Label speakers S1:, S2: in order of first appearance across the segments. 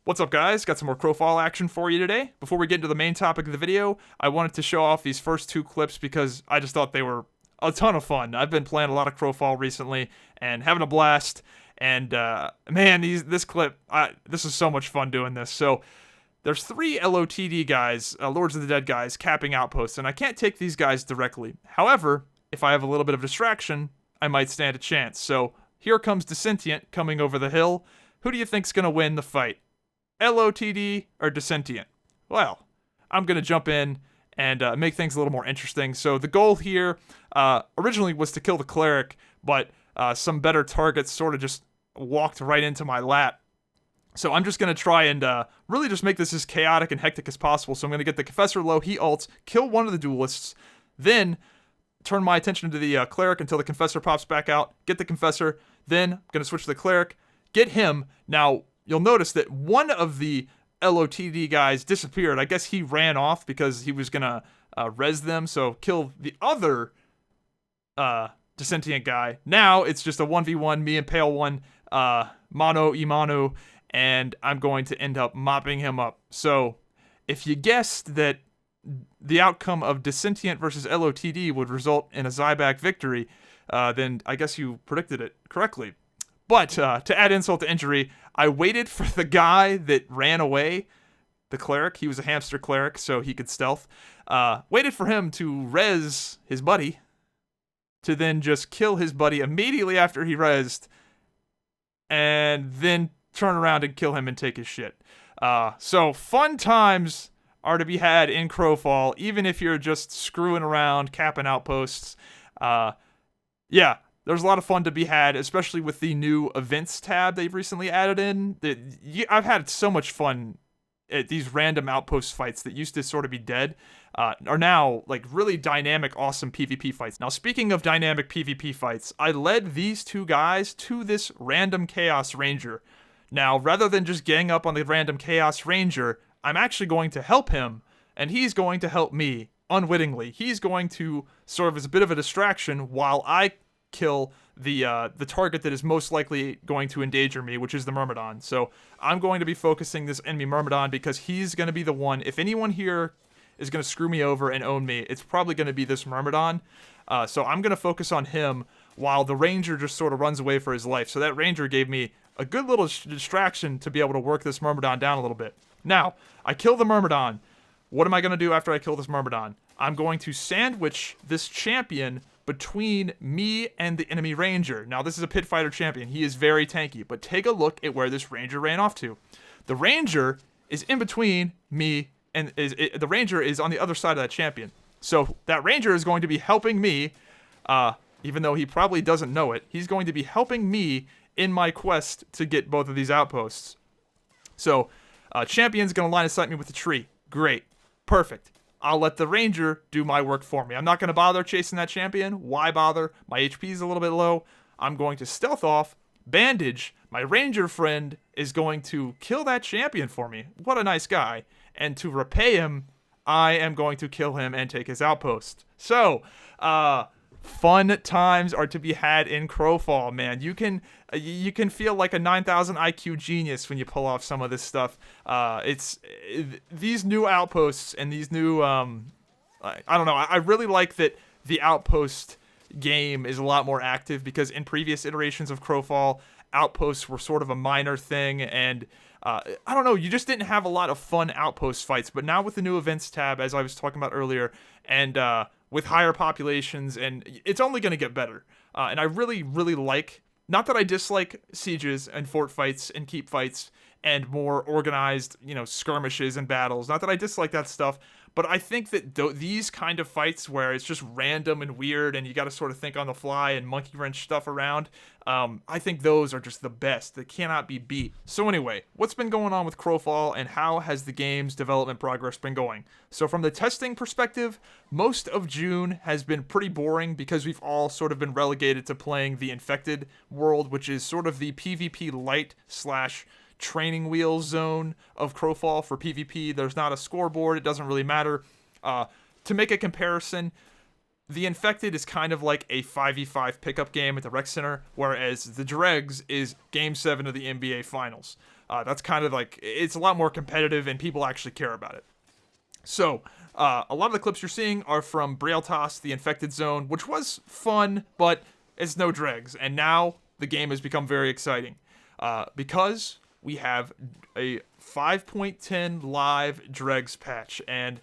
S1: What's up, guys? Got some more Crowfall action for you today. Before we get into the main topic of the video, I wanted to show off these first two clips because I just thought they were a ton of fun. I've been playing a lot of Crowfall recently and having a blast. And man, this clip, this is so much fun doing this. So there's 3 LOTD guys, Lords of the Dead guys, capping outposts, and I can't take these guys directly. However, if I have a little bit of distraction, I might stand a chance. So here comes Dissentient coming over the hill. Who do you think's gonna win the fight? LOTD or Dissentient? Well, I'm going to jump in and make things a little more interesting. So the goal here originally was to kill the cleric, but some better targets sort of just walked right into my lap. So I'm just going to try and really just make this as chaotic and hectic as possible. So I'm going to get the Confessor low, he ults, kill one of the Duelists, then turn my attention to the cleric until the Confessor pops back out, get the Confessor, then I'm going to switch to the cleric, get him. Now, you'll notice that one of the LOTD guys disappeared. I guess he ran off because he was going to res them, so kill the other Dissentient guy. Now it's just a 1v1, me and Pale One, mano y mano, and I'm going to end up mopping him up. So if you guessed that the outcome of Dissentient versus LOTD would result in a Zyback victory, then I guess you predicted it correctly. But to add insult to injury, I waited for the guy that ran away, the cleric. He was a hamster cleric, so he could stealth. Waited for him to res his buddy, to then just kill his buddy immediately after he resed, and then turn around and kill him and take his shit. So fun times are to be had in Crowfall, even if you're just screwing around, capping outposts. Yeah. There's a lot of fun to be had, especially with the new events tab they've recently added in. I've had so much fun at these random outpost fights that used to sort of be dead, are now like really dynamic, awesome PvP fights. Now, speaking of dynamic PvP fights, I led these 2 guys to this random Chaos Ranger. Now, rather than just gang up on the random Chaos Ranger, I'm actually going to help him, and he's going to help me unwittingly. He's going to serve as a bit of a distraction while I kill the target that is most likely going to endanger me, which is the Myrmidon. So I'm going to be focusing this enemy Myrmidon because he's going to be the one. If anyone here is going to screw me over and own me, it's probably going to be this Myrmidon. So I'm going to focus on him while the Ranger just sort of runs away for his life. So that Ranger gave me a good little distraction to be able to work this Myrmidon down a little bit. Now, I kill the Myrmidon. What am I going to do after I kill this Myrmidon? I'm going to sandwich this champion between me and the enemy Ranger. Now, this is a pit fighter champion. He is very tanky, but take a look at where this Ranger ran off to. The Ranger is in between me and the Ranger is on the other side of that champion. So that Ranger is going to be helping me, even though he probably doesn't know it. He's going to be helping me in my quest to get both of these outposts. So, champion's going to line of sight me with the tree. Great. Perfect. I'll let the Ranger do my work for me. I'm not going to bother chasing that champion. Why bother? My HP is a little bit low. I'm going to stealth off, bandage. My Ranger friend is going to kill that champion for me. What a nice guy. And to repay him, I am going to kill him and take his outpost. So, fun times are to be had in Crowfall, man. You can feel like a 9,000 IQ genius when you pull off some of this stuff. These new outposts and these new I don't know. I really like that the outpost game is a lot more active because in previous iterations of Crowfall, outposts were sort of a minor thing, and I don't know, you just didn't have a lot of fun outpost fights. But now with the new events tab, as I was talking about earlier, and with higher populations, and it's only going to get better. And I really, really like, not that I dislike sieges and fort fights and keep fights and more organized, skirmishes and battles. Not that I dislike that stuff, but I think that these kind of fights where it's just random and weird and you got to sort of think on the fly and monkey wrench stuff around, I think those are just the best. They cannot be beat. So anyway, what's been going on with Crowfall and how has the game's development progress been going? So from the testing perspective, most of June has been pretty boring because we've all sort of been relegated to playing the Infected world, which is sort of the PvP light / training wheel zone of Crowfall for PvP. There's not a scoreboard. It doesn't really matter. To make a comparison, the Infected is kind of like a 5v5 pickup game at the Rec Center, whereas the Dregs is Game 7 of the NBA Finals. That's kind of like, it's a lot more competitive and people actually care about it. So, a lot of the clips you're seeing are from Brailtas, the Infected Zone, which was fun, but it's no Dregs. And now the game has become very exciting because we have a 5.10 live Dregs patch, and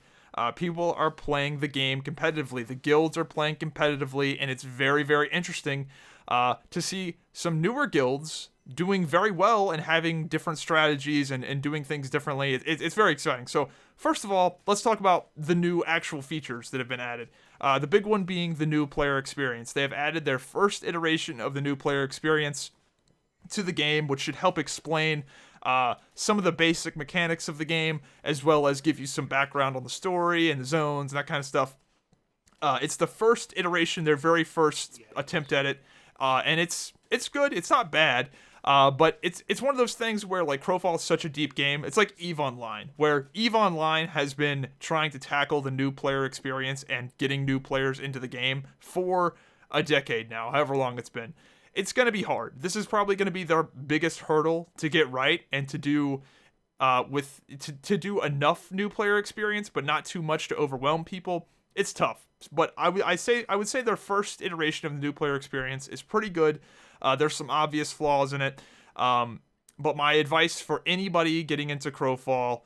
S1: people are playing the game competitively. The guilds are playing competitively, and it's very, very interesting to see some newer guilds doing very well and having different strategies and doing things differently. It's very exciting. So first of all, let's talk about the new actual features that have been added. The big one being the new player experience. They have added their first iteration of the new player experience to the game, which should help explain some of the basic mechanics of the game, as well as give you some background on the story and the zones and that kind of stuff. It's the first iteration, their very first attempt at it, and it's good. It's not bad. But it's one of those things where, like, Crowfall is such a deep game. It's like EVE Online, where EVE Online has been trying to tackle the new player experience and getting new players into the game for a decade now, however long it's been. It's going to be hard. This is probably going to be their biggest hurdle to get right and to do to do enough new player experience, but not too much to overwhelm people. It's tough. But I would say their first iteration of the new player experience is pretty good. There's some obvious flaws in it. But my advice for anybody getting into Crowfall,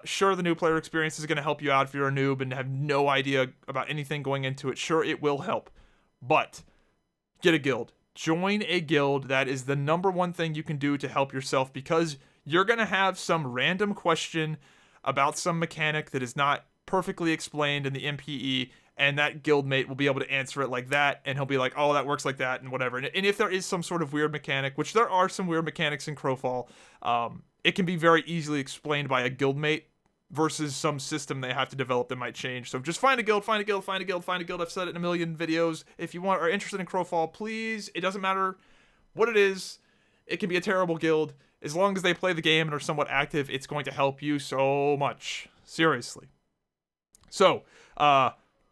S1: sure, the new player experience is going to help you out if you're a noob and have no idea about anything going into it. Sure, it will help. But get a guild. Join a guild. That is the number one thing you can do to help yourself, because you're going to have some random question about some mechanic that is not perfectly explained in the MPE, and that guildmate will be able to answer it like that, and he'll be like, oh, that works like that, and whatever. And if there is some sort of weird mechanic, which there are some weird mechanics in Crowfall, it can be very easily explained by a guildmate versus some system they have to develop that might change. So just find a guild, find a guild, find a guild, find a guild. I've said it in a million videos. If you are interested in Crowfall, please, it doesn't matter what it is. It can be a terrible guild. As long as they play the game and are somewhat active, it's going to help you so much. Seriously. So,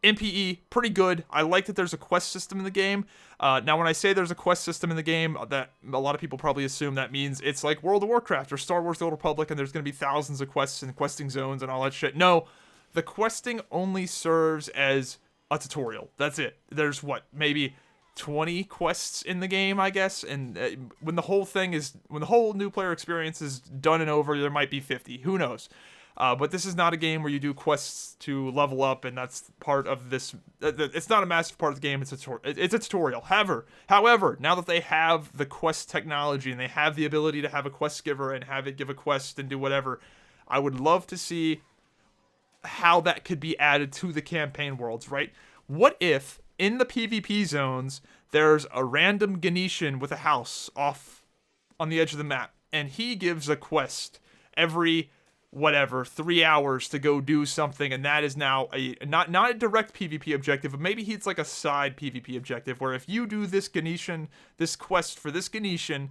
S1: MPE, pretty good. I like that there's a quest system in the game. Now, when I say there's a quest system in the game, that a lot of people probably assume that means it's like World of Warcraft or Star Wars The Old Republic, and there's going to be thousands of quests and questing zones and all that shit. No, the questing only serves as a tutorial. That's it. There's, maybe 20 quests in the game, I guess, and when the whole new player experience is done and over, there might be 50. Who knows? But this is not a game where you do quests to level up, and that's part of this. It's not a massive part of the game. It's a tutorial. However, now that they have the quest technology and they have the ability to have a quest giver and have it give a quest and do whatever, I would love to see how that could be added to the campaign worlds, right? What if in the PvP zones there's a random Ganetian with a house off on the edge of the map, and he gives a quest every 3 hours to go do something, and that is now not a direct PvP objective, but maybe it's like a side PvP objective, where if you do this quest for this Ganetian,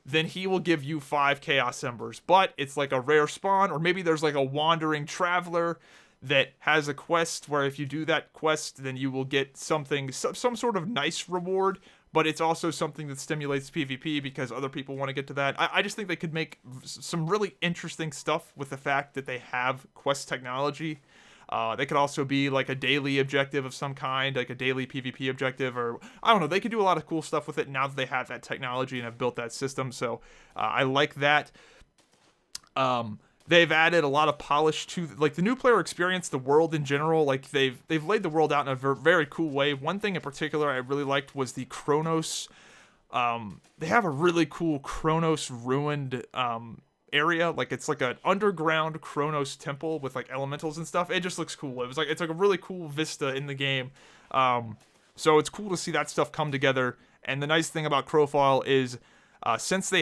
S1: then he will give you 5 Chaos Embers, but it's like a rare spawn, or maybe there's like a wandering traveler that has a quest where if you do that quest, then you will get something, some sort of nice reward, but it's also something that stimulates PvP because other people want to get to that. I just think they could make some really interesting stuff with the fact that they have quest technology. They could also be like a daily objective of some kind, like a daily PvP objective, or I don't know. They could do a lot of cool stuff with it now that they have that technology and have built that system. So I like that. They've added a lot of polish to like the new player experience, the world in general. Like they've laid the world out in a very cool way. One thing in particular I really liked was the Kronos. They have a really cool Kronos ruined area. Like it's like an underground Kronos temple with like elementals and stuff. It just looks cool. It's like a really cool vista in the game. So it's cool to see that stuff come together. And the nice thing about Crowfall is since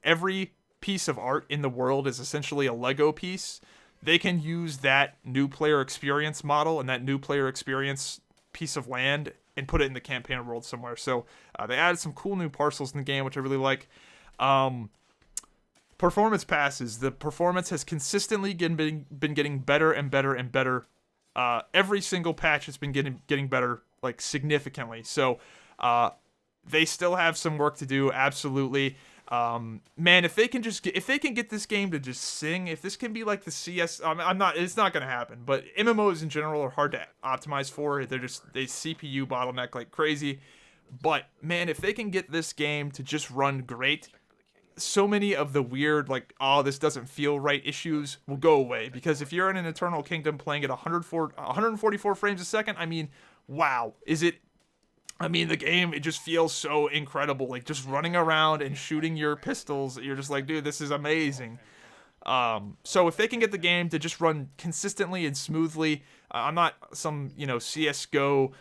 S1: every piece of art in the world is essentially a Lego piece, they can use that new player experience model and that new player experience piece of land and put it in the campaign world somewhere. So they added some cool new parcels in the game, which I really like. Performance passes. The performance has consistently been getting better and better and better Every single patch has been getting better, like significantly. So they still have some work to do, absolutely. Man, if they can get this game to just sing, if this can be like the CS, it's not gonna happen. But MMOs in general are hard to optimize for. They CPU bottleneck like crazy. But man, if they can get this game to just run great, so many of the weird, like, oh, this doesn't feel right issues will go away. Because if you're in an Eternal Kingdom playing at 144 frames a second, I mean, wow, the game, it just feels so incredible. Like, just running around and shooting your pistols, you're just like, dude, this is amazing. So if they can get the game to just run consistently and smoothly, I'm not some, CSGO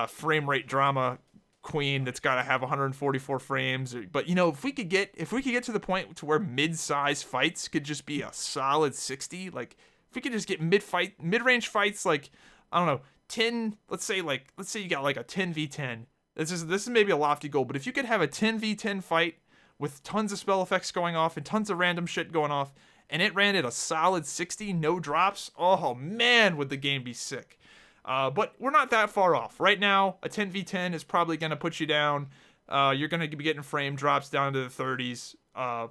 S1: frame rate drama queen that's got to have 144 frames, but if we could get to the point to where mid-size fights could just be a solid 60, like if we could just get mid-range fights, like, I don't know, 10, let's say you got like a 10v10. This is maybe a lofty goal, but if you could have a 10v10 fight with tons of spell effects going off and tons of random shit going off, and it ran at a solid 60, no drops, oh man, would the game be sick. But we're not that far off. Right now, a 10v10 is probably going to put you down. You're going to be getting frame drops down to the 30s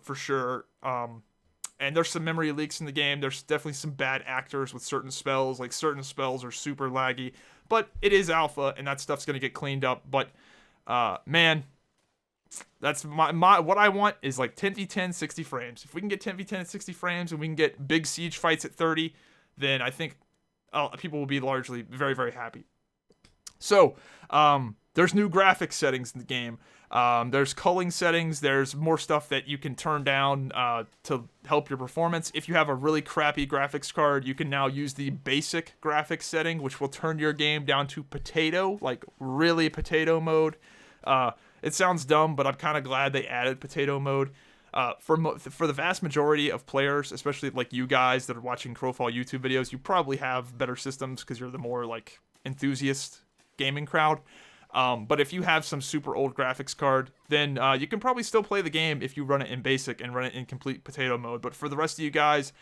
S1: for sure. And there's some memory leaks in the game. There's definitely some bad actors with certain spells. Like, certain spells are super laggy. But it is alpha, and that stuff's going to get cleaned up. But, man, that's what I want is like 10v10, 60 frames. If we can get 10v10 at 60 frames and we can get big siege fights at 30, then I think people will be largely very, very happy. So, there's new graphics settings in the game. There's culling settings. There's more stuff that you can turn down to help your performance. If you have a really crappy graphics card, you can now use the basic graphics setting, which will turn your game down to potato, like really potato mode. It sounds dumb, but I'm kind of glad they added potato mode. For the vast majority of players, especially like you guys that are watching Crowfall YouTube videos, you probably have better systems because you're the more like enthusiast gaming crowd. But if you have some super old graphics card, then you can probably still play the game if you run it in basic and run it in complete potato mode. But for the rest of you guys,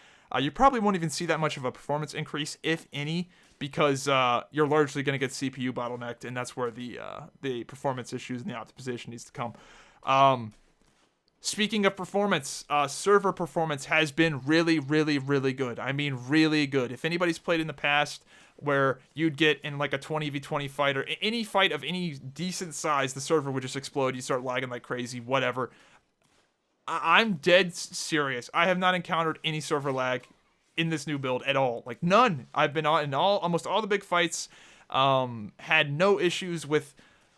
S1: you probably won't even see that much of a performance increase, if any, because you're largely going to get CPU bottlenecked, and that's where the performance issues and the optimization needs to come. Speaking of performance, server performance has been really, really, really good. I mean, really good. If anybody's played in the past where you'd get in like a 20v20 fight or any fight of any decent size, the server would just explode. You start lagging like crazy, whatever. I'm dead serious. I have not encountered any server lag in this new build at all. Like, none. I've been in almost all the big fights. Had no issues with,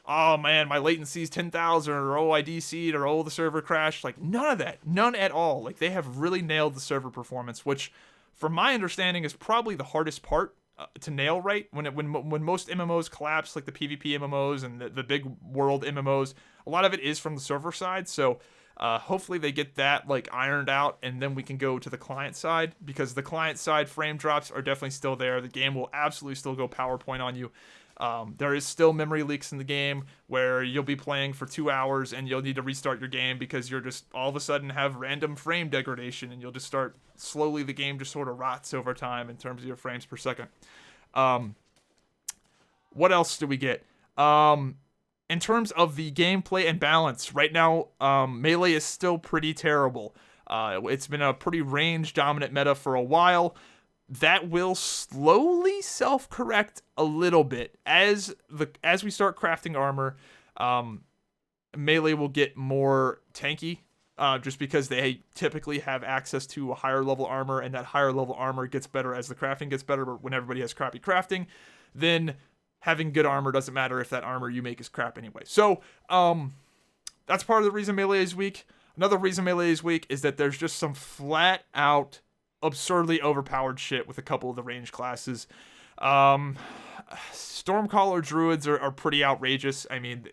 S1: oh man, my latency is 10,000, or oh, I DC'd, or oh, the server crashed. Like, none of that. None at all. Like, they have really nailed the server performance, which, from my understanding, is probably the hardest part to nail right. When most MMOs collapse, like the PvP MMOs and the big world MMOs, a lot of it is from the server side. So hopefully they get that like ironed out, and then we can go to the client side, because the client side frame drops are definitely still there. The game will absolutely still go PowerPoint on you. There is still memory leaks in the game where you'll be playing for 2 hours and you'll need to restart your game because you're just all of a sudden have random frame degradation, and you'll just start slowly, the game just sort of rots over time in terms of your frames per second. What else do we get? In terms of the gameplay and balance, right now, melee is still pretty terrible. It's been a pretty range dominant meta for a while. That will slowly self-correct a little bit as we start crafting armor. Melee will get more tanky, just because they typically have access to a higher level armor, and that higher level armor gets better as the crafting gets better. But when everybody has crappy crafting, then having good armor doesn't matter if that armor you make is crap anyway. So that's part of the reason melee is weak. Another reason melee is weak is that there's just some flat out absurdly overpowered shit with a couple of the range classes. Stormcaller druids are pretty outrageous. I mean,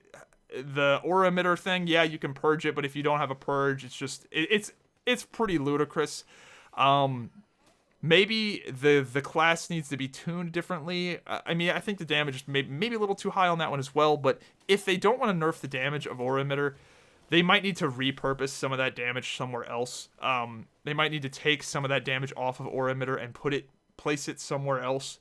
S1: the aura emitter thing, yeah, you can purge it, but if you don't have a purge, it's just it's pretty ludicrous. Maybe the class needs to be tuned differently. I mean, I think the damage is maybe a little too high on that one as well, but if they don't want to nerf the damage of aura emitter, they might need to repurpose some of that damage somewhere else. They might need to take some of that damage off of aura emitter and place it somewhere else.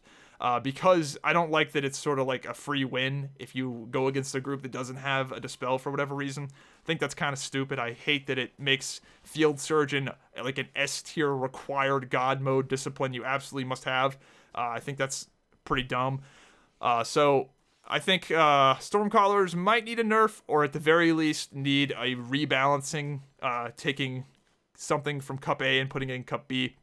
S1: because I don't like that it's sort of like a free win if you go against a group that doesn't have a Dispel for whatever reason. I think that's kind of stupid. I hate that it makes Field Surgeon like an S tier required God mode discipline you absolutely must have. I think that's pretty dumb. So I think Stormcallers might need a nerf, or at the very least need a rebalancing, taking something from Cup A and putting it in Cup B.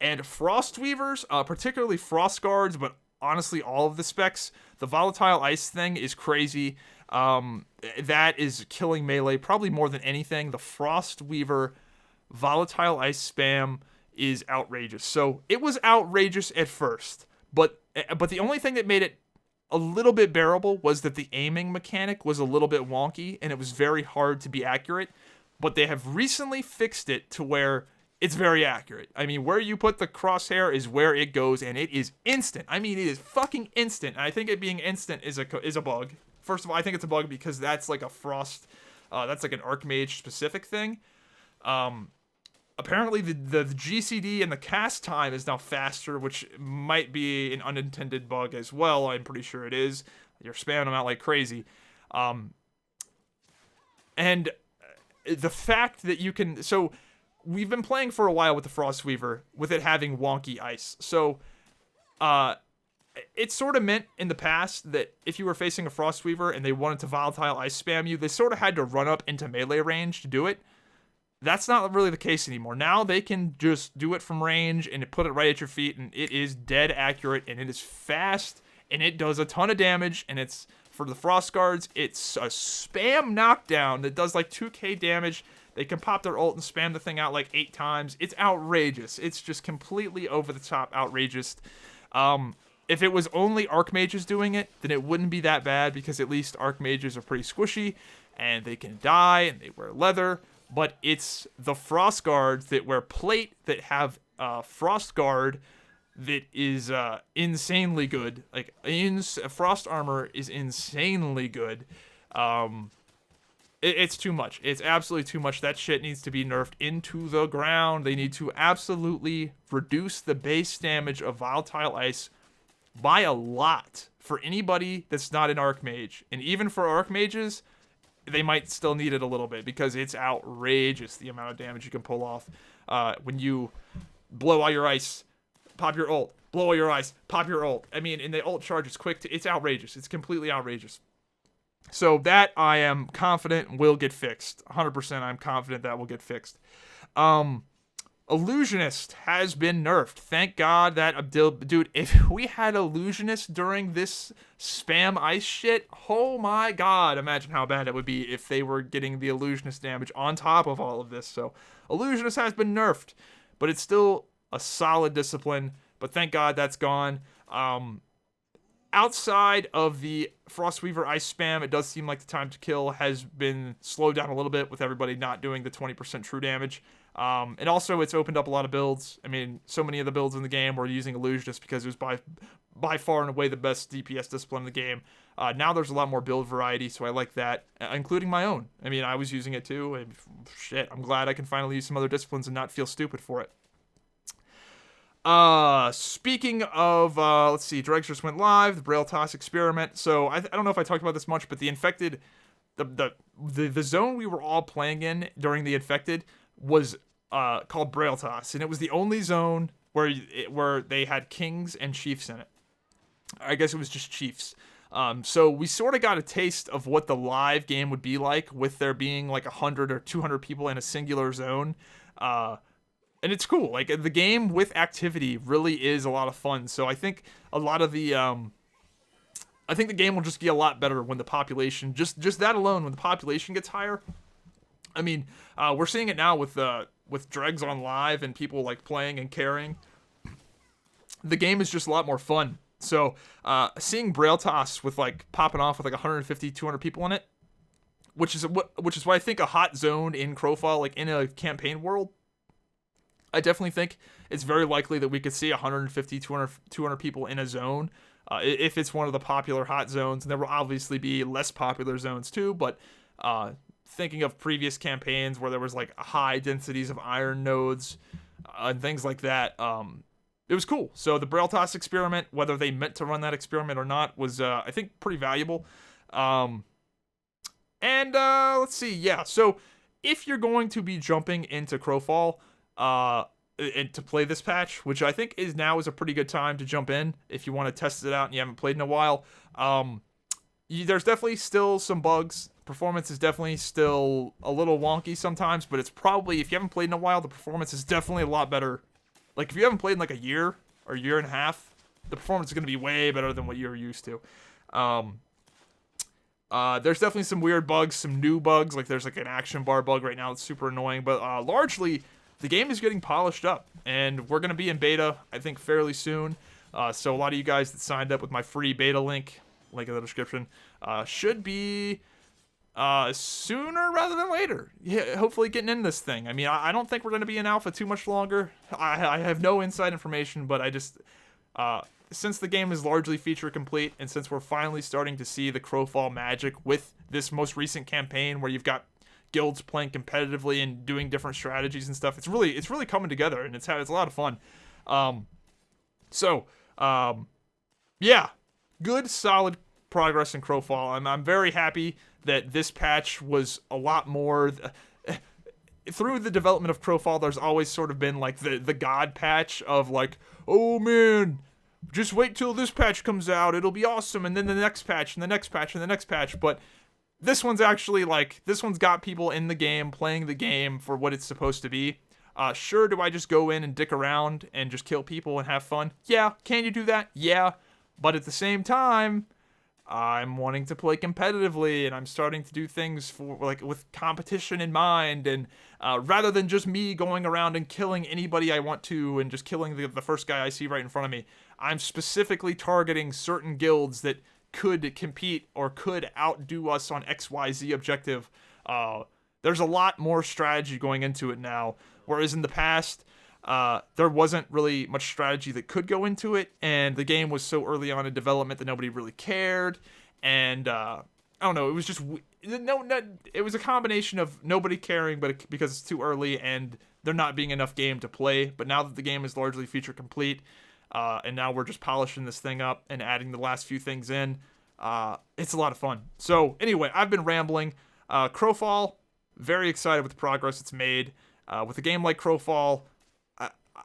S1: And Frostweavers, particularly Frost Guards, but honestly all of the specs, the Volatile Ice thing is crazy. That is killing melee probably more than anything. The Frostweaver Volatile Ice spam is outrageous. So it was outrageous at first, but the only thing that made it a little bit bearable was that the aiming mechanic was a little bit wonky and it was very hard to be accurate. But they have recently fixed it to where it's very accurate. I mean, where you put the crosshair is where it goes, and it is instant. I mean, it is fucking instant. And I think it being instant is a bug. First of all, I think it's a bug because that's like a Frost, that's like an Archmage specific thing. Apparently the GCD and the cast time is now faster, which might be an unintended bug as well. I'm pretty sure it is. You're spamming them out like crazy. And the fact that you can... So we've been playing for a while with the Frostweaver, with it having wonky ice. So it sort of meant in the past that if you were facing a Frostweaver and they wanted to Volatile Ice spam you, they sort of had to run up into melee range to do it. That's not really the case anymore. Now they can just do it from range and put it right at your feet, and it is dead accurate, and it is fast, and it does a ton of damage, and it's, for the Frost Guards, it's a spam knockdown that does like 2k damage. They can pop their ult and spam the thing out like 8 times. It's outrageous. It's just completely over the top outrageous. If it was only Archmages doing it, then it wouldn't be that bad, because at least Archmages are pretty squishy, and they can die, and they wear leather. But it's the Frost Guards that wear plate that have Frost Guard that is insanely good. Like, Frost Armor is insanely good. It's too much. It's absolutely too much. That shit needs to be nerfed into the ground. They need to absolutely reduce the base damage of Volatile Ice by a lot for anybody that's not an Archmage. And even for Archmages, they might still need it a little bit, because it's outrageous the amount of damage you can pull off when you blow all your ice, pop your ult, blow all your ice, pop your ult. I mean, and the ult charge is quick. It's outrageous. It's completely outrageous. So that I am confident will get fixed. 100% I'm confident that will get fixed. Illusionist has been nerfed. Thank God that... Dude, if we had Illusionist during this spam ice shit, oh my God, imagine how bad it would be if they were getting the Illusionist damage on top of all of this. So, Illusionist has been nerfed, but it's still a solid discipline. But thank God that's gone. Outside of the Frostweaver ice spam, it does seem like the time to kill has been slowed down a little bit with everybody not doing the 20% true damage. And also it's opened up a lot of builds. I mean, so many of the builds in the game were using Illusionist because it was by far and away the best DPS discipline in the game. Now there's a lot more build variety, so I like that, including my own. I mean, I was using it too, and shit, I'm glad I can finally use some other disciplines and not feel stupid for it. Speaking of, let's see, Dregs just went live, the Braille Toss experiment. So I don't know if I talked about this much, but the Infected, the zone we were all playing in during the Infected was called Braille Toss, and it was the only zone where they had kings and chiefs in it. I guess it was just chiefs. So we sort of got a taste of what the live game would be like with there being like 100 or 200 people in a singular zone. And it's cool. Like, the game with activity really is a lot of fun. So I think a lot of the, I think the game will just be a lot better when the population, just that alone, when the population gets higher. I mean, we're seeing it now with Dregs on live and people like playing and caring. The game is just a lot more fun. So seeing Braille Toss with like popping off with like 150, 200 people in it, which is why I think a hot zone in Crowfall, like in a campaign world, I definitely think it's very likely that we could see 150, 200 people in a zone if it's one of the popular hot zones. And there will obviously be less popular zones too, but thinking of previous campaigns where there was like high densities of iron nodes and things like that, it was cool. So the Braille Toss experiment, whether they meant to run that experiment or not, was I think pretty valuable. Let's see, yeah. So if you're going to be jumping into Crowfall, and to play this patch, which I think is a pretty good time to jump in if you want to test it out and you haven't played in a while. There's definitely still some bugs. Performance is definitely still a little wonky sometimes, but it's probably, if you haven't played in a while, the performance is definitely a lot better. Like, if you haven't played in like a year or a year and a half, the performance is going to be way better than what you're used to. There's definitely some weird bugs, some new bugs, like there's like an action bar bug right now that's super annoying, but largely, the game is getting polished up, and we're going to be in beta, I think, fairly soon. So a lot of you guys that signed up with my free beta link in the description, should be sooner rather than later. Yeah, hopefully getting in this thing. I mean, I don't think we're going to be in alpha too much longer. I have no inside information, but I just, since the game is largely feature complete, and since we're finally starting to see the Crowfall magic with this most recent campaign where you've got guilds playing competitively and doing different strategies and stuff, it's really coming together, and it's a lot of fun. Yeah, good solid progress in Crowfall. I'm very happy that this patch was a lot more through the development of Crowfall. There's always sort of been like the god patch of like, oh man, just wait till this patch comes out, it'll be awesome, and then the next patch and the next patch and the next patch. But this one's actually this one's got people in the game, playing the game for what it's supposed to be. Sure, do I just go in and dick around and just kill people and have fun? Yeah. Can you do that? Yeah. But at the same time, I'm wanting to play competitively, and I'm starting to do things for with competition in mind, and rather than just me going around and killing anybody I want to and just killing the first guy I see right in front of me, I'm specifically targeting certain guilds that could compete or could outdo us on XYZ objective. There's a lot more strategy going into it now, whereas in the past, there wasn't really much strategy that could go into it, and the game was so early on in development that nobody really cared, and I don't know, it was just it was a combination of nobody caring, but because it's too early and there not being enough game to play. But now that the game is largely feature complete, and now we're just polishing this thing up and adding the last few things in, it's a lot of fun. So anyway, I've been rambling. Crowfall, very excited with the progress it's made. With a game like Crowfall,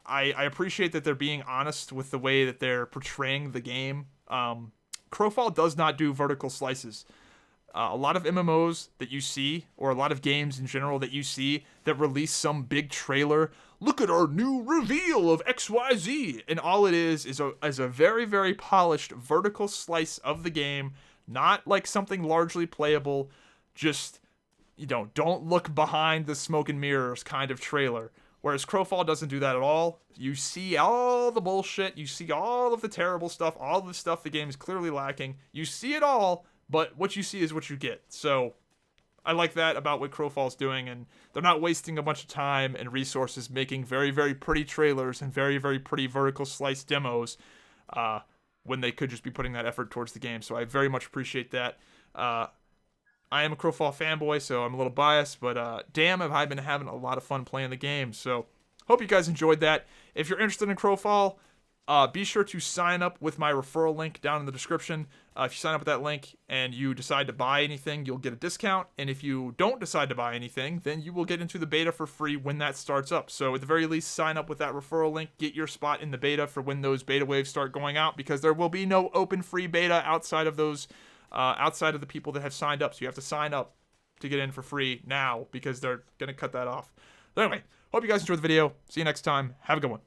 S1: I appreciate that they're being honest with the way that they're portraying the game. Crowfall does not do vertical slices. A lot of MMOs that you see, or a lot of games in general that you see that release some big trailer, look at our new reveal of XYZ, and all it is a very, very polished vertical slice of the game, not like something largely playable, just, don't look behind the smoke and mirrors kind of trailer. Whereas Crowfall doesn't do that at all. You see all the bullshit, you see all of the terrible stuff, all of the stuff the game is clearly lacking. You see it all, but what you see is what you get. So I like that about what Crowfall's doing, and they're not wasting a bunch of time and resources making very, very pretty trailers and very, very pretty vertical slice demos when they could just be putting that effort towards the game. So I very much appreciate that. I am a Crowfall fanboy, so I'm a little biased, but damn, have I been having a lot of fun playing the game. So hope you guys enjoyed that. If you're interested in Crowfall, be sure to sign up with my referral link down in the description. If you sign up with that link and you decide to buy anything, you'll get a discount. And if you don't decide to buy anything, then you will get into the beta for free when that starts up. So at the very least, sign up with that referral link. Get your spot in the beta for when those beta waves start going out, because there will be no open free beta outside of those, outside of the people that have signed up. So you have to sign up to get in for free now, because they're going to cut that off. But anyway, hope you guys enjoyed the video. See you next time. Have a good one.